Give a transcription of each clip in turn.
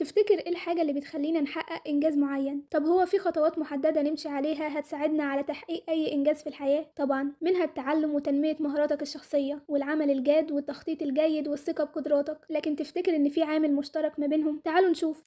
تفتكر ايه الحاجة اللي بتخلينا نحقق انجاز معين؟ طب هو في خطوات محددة نمشي عليها هتساعدنا على تحقيق اي انجاز في الحياة؟ طبعا منها التعلم وتنمية مهاراتك الشخصية والعمل الجاد والتخطيط الجيد والثقة بقدراتك، لكن تفتكر ان في عامل مشترك ما بينهم؟ تعالوا نشوف.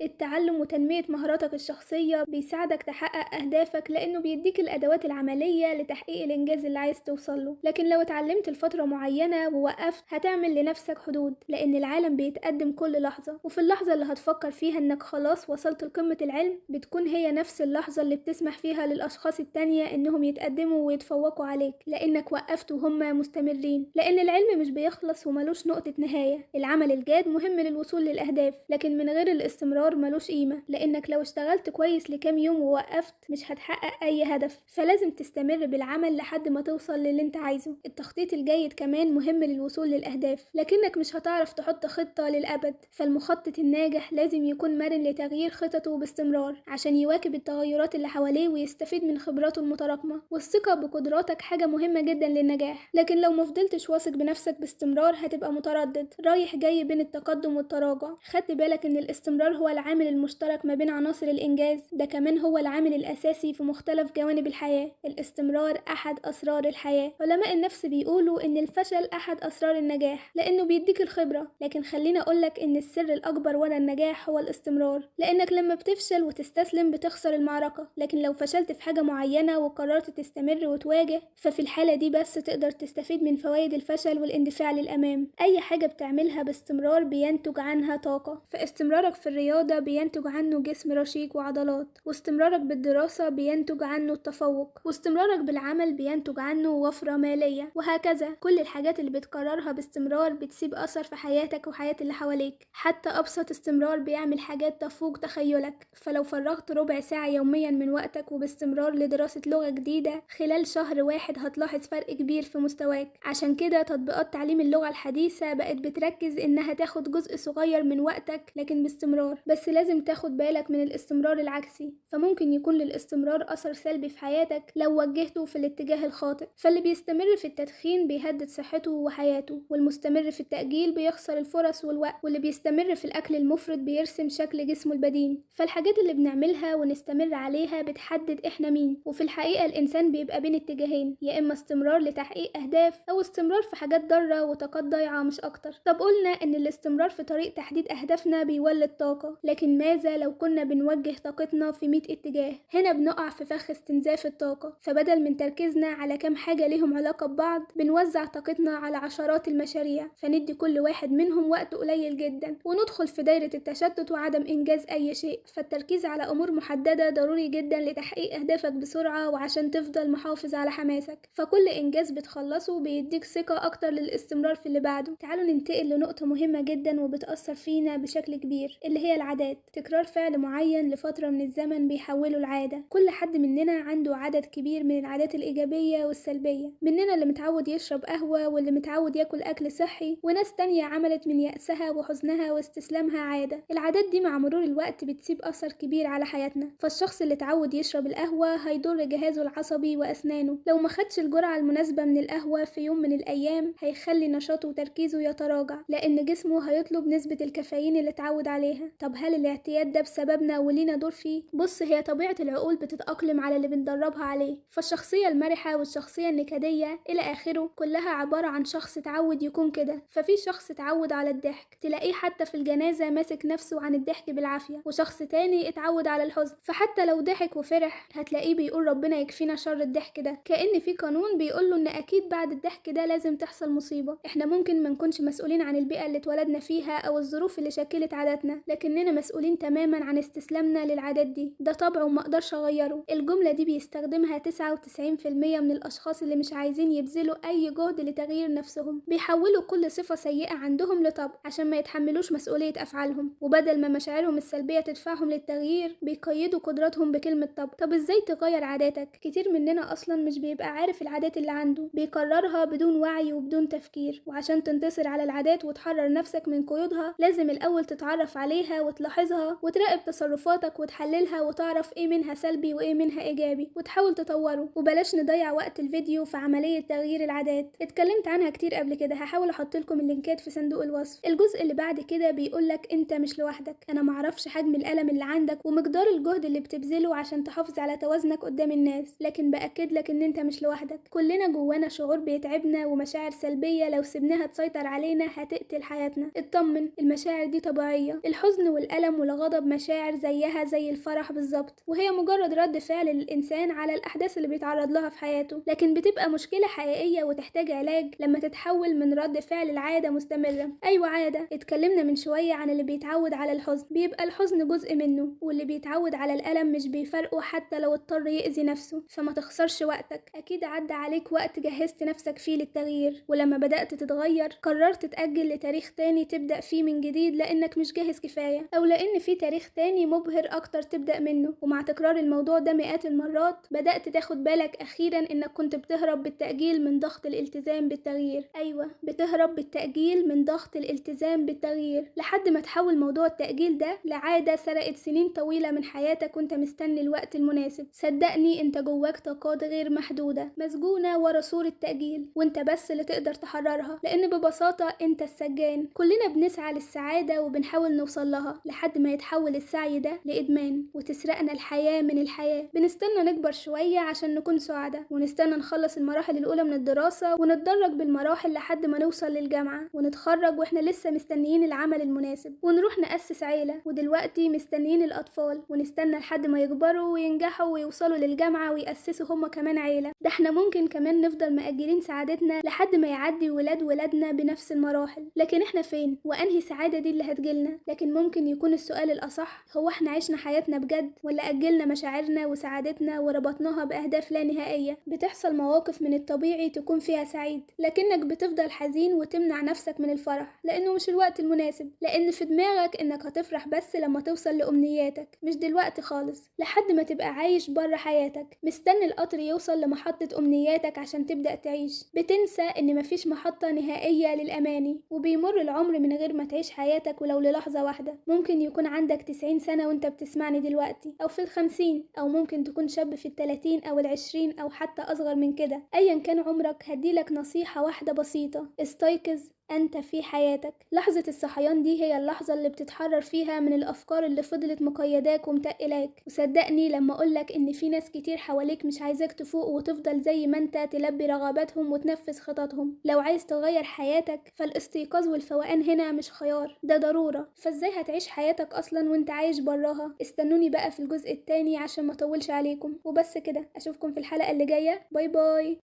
التعلم وتنمية مهاراتك الشخصية بيساعدك تحقق أهدافك لأنه بيديك الأدوات العملية لتحقيق الإنجاز اللي عايز توصله. لكن لو اتعلمت لفترة معينة ووقفت هتعمل لنفسك حدود، لأن العالم بيتقدم كل لحظة، وفي اللحظة اللي هتفكر فيها إنك خلاص وصلت لقمة العلم بتكون هي نفس اللحظة اللي بتسمح فيها للأشخاص التانية إنهم يتقدموا ويتفوقوا عليك، لأنك وقفت وهم مستمرين. لأن العلم مش بيخلص وملوش نقطة نهاية. العمل الجاد مهم للوصول للأهداف، لكن من غير الاستمرار ملوش قيمة، لأنك لو اشتغلت كويس لكام يوم ووقفت مش هتحقق أي هدف. فلازم تستمر بالعمل لحد ما توصل للي انت عايزه. التخطيط الجيد كمان مهم للوصول للأهداف، لكنك مش هتعرف تحط خطة للأبد. فالمخطط الناجح لازم يكون مرن لتغيير خططه باستمرار عشان يواكب التغيرات اللي حواليه ويستفيد من خبراته المتراكمة. والثقة بقدراتك حاجة مهمة جدا للنجاح، لكن لو مفضلتش واثق بنفسك باستمرار هتبقى متردد رايح جاي بين التقدم والتراجع. خدت بالك ان الاستمرار هو العامل المشترك ما بين عناصر الإنجاز؟ ده كمان هو العامل الأساسي في مختلف جوانب الحياة. الاستمرار أحد أسرار الحياة. علماء النفس بيقولوا إن الفشل أحد أسرار النجاح لأنه بيديك الخبرة، لكن خلينا أقولك إن السر الأكبر ورا النجاح هو الاستمرار. لأنك لما بتفشل وتستسلم بتخسر المعركة، لكن لو فشلت في حاجة معينة وقررت تستمر وتواجه، ففي الحالة دي بس تقدر تستفيد من فوائد الفشل والاندفاع للأمام. أي حاجة بتعملها باستمرار بينتج عنها طاقة. فاستمرارك في الرياضة بينتج عنه جسم رشيق وعضلات، واستمرارك بالدراسة بينتج عنه التفوق، واستمرارك بالعمل بينتج عنه وفرة مالية، وهكذا. كل الحاجات اللي بتكررها باستمرار بتسيب أثر في حياتك وحياة اللي حواليك. حتى أبسط استمرار بيعمل حاجات تفوق تخيلك. فلو فرغت ربع ساعة يوميا من وقتك وباستمرار لدراسة لغة جديدة، خلال شهر واحد هتلاحظ فرق كبير في مستواك. عشان كده تطبيقات تعليم اللغة الحديثة بقت بتركز إنها تاخد جزء صغير من وقتك لكن باستمرار. بس لازم تاخد بالك من الاستمرار العكسي، فممكن يكون للاستمرار أثر سلبي في حياتك لو وجهته في الاتجاه الخاطئ. فاللي بيستمر في التدخين بيهدد صحته وحياته، والمستمر في التأجيل بيخسر الفرص والوقت، واللي بيستمر في الأكل المفرط بيرسم شكل جسمه البدين. فالحاجات اللي بنعملها ونستمر عليها بتحدد إحنا مين. وفي الحقيقة الإنسان بيبقى بين اتجاهين، يا إما استمرار لتحقيق أهداف أو استمرار في حاجات ضارة وطاقات ضايعة مش أكتر. طب قلنا إن الاستمرار في طريق تحديد أهدافنا بيولد طاقة، لكن ماذا لو كنا بنوجه طاقتنا في 100 اتجاه؟ هنا بنقع في فخ استنزاف الطاقة. فبدل من تركيزنا على كام حاجة ليهم علاقة ببعض بنوزع طاقتنا على عشرات المشاريع، فندي كل واحد منهم وقت قليل جدا وندخل في دايرة التشتت وعدم إنجاز أي شيء. فالتركيز على أمور محددة ضروري جدا لتحقيق أهدافك بسرعة وعشان تفضل محافظ على حماسك. فكل إنجاز بتخلصه بيديك ثقة أكتر للاستمرار في اللي بعده. تعالوا ننتقل لنقطة مهمة جدا وبتأثر فينا بشكل كبير، اللي هي العادات. تكرار فعل معين لفترة من الزمن بيحوله العادة. كل حد مننا عنده عدد كبير من العادات الإيجابية والسلبية. مننا اللي متعود يشرب قهوة، واللي متعود ياكل أكل صحي، وناس تانية عملت من يأسها وحزنها واستسلامها عادة. العادات دي مع مرور الوقت بتسيب أثر كبير على حياتنا. فالشخص اللي اتعود يشرب القهوة هيضر جهازه العصبي وأسنانه. لو ما خدش الجرعة المناسبة من القهوة في يوم من الأيام هيخلي نشاطه وتركيزه يتراجع، لأن جسمه هيطلب نسبة الكافيين اللي اتعود عليها. طب هل الاعتياد ده بسببنا ولينا دور فيه؟ بص، هي طبيعة العقول بتتأقلم على اللي بندربها عليه. فالشخصية المرحة والشخصية النكدية إلى آخره كلها عبارة عن شخص اتعود يكون كده. ففي شخص اتعود على الضحك، تلاقيه حتى في الجنازة ماسك نفسه عن الضحك بالعافية، وشخص تاني اتعود على الحزن، فحتى لو ضحك وفرح هتلاقيه بيقول ربنا يكفينا شر الضحك ده، كأن في قانون بيقوله إن أكيد بعد الضحك ده لازم تحصل مصيبة. احنا ممكن ما نكونش مسؤولين عن البيئة اللي اتولدنا فيها أو الظروف اللي شكلت عاداتنا، لكننا مسؤولين تماما عن استسلامنا للعادات دي. ده طبع وما اقدرش اغيره. الجملة دي بيستخدمها 99% من الاشخاص اللي مش عايزين يبذلوا اي جهد لتغيير نفسهم. بيحولوا كل صفة سيئة عندهم لطبع عشان ما يتحملوش مسؤولية افعالهم، وبدل ما مشاعرهم السلبية تدفعهم للتغيير بيقيدوا قدراتهم بكلمة طبع. طب ازاي تغير عاداتك؟ كتير مننا اصلا مش بيبقى عارف العادات اللي عنده، بيكررها بدون وعي وبدون تفكير. وعشان تنتصر على العادات وتحرر نفسك من قيودها لازم الاول تتعرف عليها تلاحظها وتراقب تصرفاتك وتحللها وتعرف ايه منها سلبي وايه منها ايجابي وتحاول تطوره. وبلاش نضيع وقت الفيديو في عملية تغيير العادات، اتكلمت عنها كتير قبل كده، هحاول احط لكم اللينكات في صندوق الوصف. الجزء اللي بعد كده بيقولك انت مش لوحدك. انا معرفش حجم الألم اللي عندك ومقدار الجهد اللي بتبذله عشان تحافظ على توازنك قدام الناس، لكن بأكد لك ان انت مش لوحدك. كلنا جوانا شعور بيتعبنا ومشاعر سلبية لو سبناها تسيطر علينا هتقتل حياتنا. اطمن، المشاعر دي طبيعية. الحزن والألم والغضب مشاعر زيها زي الفرح بالظبط، وهي مجرد رد فعل للإنسان على الأحداث اللي بيتعرض لها في حياته، لكن بتبقى مشكلة حقيقية وتحتاج علاج لما تتحول من رد فعل لعادة مستمرة. أيوة عادة. اتكلمنا من شوية عن اللي بيتعود على الحزن، بيبقى الحزن جزء منه، واللي بيتعود على الألم مش بيفرقه حتى لو اضطر يأذي نفسه. فما تخسرش وقتك، أكيد عدى عليك وقت جهزت نفسك فيه للتغيير، ولما بدأت تتغير قررت تأجل لتاريخ تاني تبدأ فيه من جديد لأنك مش جاهز كفاية، أو لأن في تاريخ تاني مبهر أكتر تبدأ منه. ومع تكرار الموضوع ده مئات المرات بدأت تاخد بالك أخيرا إنك كنت بتهرب بالتأجيل من ضغط الالتزام بالتغيير. أيوة، بتهرب بالتأجيل من ضغط الالتزام بالتغيير لحد ما تحول موضوع التأجيل ده لعادة سرقت سنين طويلة من حياتك وانت مستني الوقت المناسب. صدقني انت جواك طاقات غير محدودة مسجونة ورا صورة تأجيل، وانت بس اللي تقدر تحررها، لأن ببساطة انت السجان. كلنا بنسعى للسعادة وبنحاول نوصل لها لحد ما يتحول السعي ده لإدمان وتسرقنا الحياة من الحياة. بنستنى نكبر شوية عشان نكون سعداء، ونستنى نخلص المراحل الأولى من الدراسة ونتدرج بالمراحل لحد ما نوصل للجامعة ونتخرج واحنا لسه مستنيين العمل المناسب ونروح نأسس عيلة، ودلوقتي مستنيين الأطفال ونستنى لحد ما يكبروا وينجحوا ويوصلوا للجامعة ويأسسوا هما كمان عيلة. ده احنا ممكن كمان نفضل مأجلين سعادتنا لحد ما يعدي ولادنا بنفس المراحل. لكن احنا فين؟ وأنهي سعادة دي اللي هتجيلنا؟ لكن ممكن يكون السؤال الأصح هو احنا عشنا حياتنا بجد ولا أجلنا مشاعرنا وسعادتنا وربطناها بأهداف لا نهائية؟ بتحصل مواقف من الطبيعي تكون فيها سعيد لكنك بتفضل حزين وتمنع نفسك من الفرح لأنه مش الوقت المناسب، لأن في دماغك إنك هتفرح بس لما توصل لأمنياتك، مش دلوقتي خالص. لحد ما تبقى عايش بره حياتك مستني القطر يوصل لمحطة أمنياتك عشان تبدأ تعيش، بتنسى إن مفيش محطة نهائية للأماني، وبيمر العمر من غير ما تعيش حياتك ولو للحظة واحدة. ممكن يكون عندك 90 سنة وانت بتسمعني دلوقتي، أو في 50، أو ممكن تكون شاب في 30 أو 20 أو حتى أصغر من كده. أيا كان عمرك هديلك نصيحة واحدة بسيطة: استيقظ، أنت في حياتك. لحظة الصحيان دي هي اللحظة اللي بتتحرر فيها من الأفكار اللي فضلت مقيداك ومتقلاك. وصدقني لما أقولك إن في ناس كتير حواليك مش عايزاك تفوق وتفضل زي ما أنت تلبي رغباتهم وتنفذ خططهم. لو عايز تغير حياتك فالاستيقاظ والفوقان هنا مش خيار، ده ضرورة. فازاي هتعيش حياتك أصلا وانت عايش براها؟ استنوني بقى في الجزء التاني عشان ما اطولش عليكم. وبس كده، أشوفكم في الحلقة اللي جاية. باي باي.